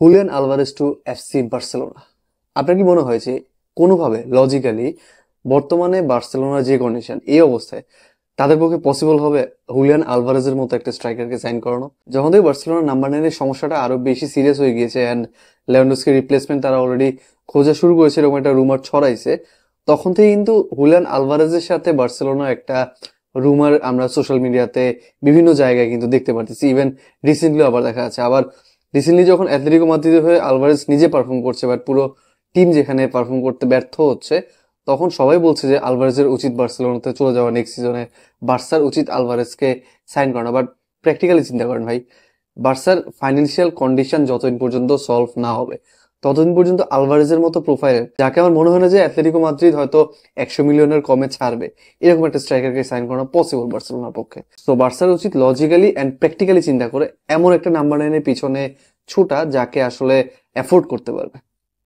Julian Alvarez to FC Barcelona. আপনার কি মনে হয় যে কোনোভাবে লজিক্যালি বর্তমানে বার্সেলোনার যে কন্ডিশন এই অবস্থায় তাদের পক্ষে পসিবল হবে হুলিয়ান আলভারেজের মতো একটা স্ট্রাইকারকে সাইন করানো? যখন থেকে বার্সেলোনার নাম্বার 9 এর সমস্যাটা আরো বেশি সিরিয়াস হয়ে গিয়েছে অ্যান্ড লেভানডস্কির রিপ্লেসমেন্ট তারা অলরেডি খোঁজা শুরু করেছে, এরকম একটা রুমার ছড়াইছে, তখন থেকে কিন্তু হুলিয়ান আলভারেজের সাথে বার্সেলোনার একটা রুমার আমরা সোশ্যাল মিডিয়াতে বিভিন্ন জায়গায় কিন্তু দেখতে পারতেছি। ইভেন রিসেন্টলি আবার দেখা যাচ্ছে। আবার রিসেন্টলি যখন অ্যাথলেটিকো মাদ্রিদের হয়ে আলভারেজ নিজে পারফর্ম করছে বাট পুরো টিম যেখানে পারফর্ম করতে ব্যর্থ হচ্ছে, তখন সবাই বলছে যে আলভারেজের উচিত বার্সেলোনাতে চলে যাওয়া নেক্সট সিজনে, বার্সার উচিত আলভারেজকে সাইন করানো। বাট প্র্যাকটিক্যালি চিন্তা করেন ভাই, বার্সার ফাইন্যান্সিয়াল কন্ডিশন যতদিন পর্যন্ত সলভ না হবে ততদিন পর্যন্ত আলভারেজের মতো প্রোফাইল, যাকে আমার মনে হয় না যে অ্যাথলেটিকো মাদ্রিদ হয়তো 100 মিলিয়নের কমে ছাড়বে, এরকম একটা স্ট্রাইকারকে সাইন করানো পসিবল বার্সেলোনার পক্ষে। তো বার্সার উচিত লজিক্যালি অ্যান্ড প্র্যাকটিক্যালি চিন্তা করে এমন একটা নাম্বার 9 এর পিছনে ছুটা যাকে আসলে অ্যাফোর্ড করতে পারবে।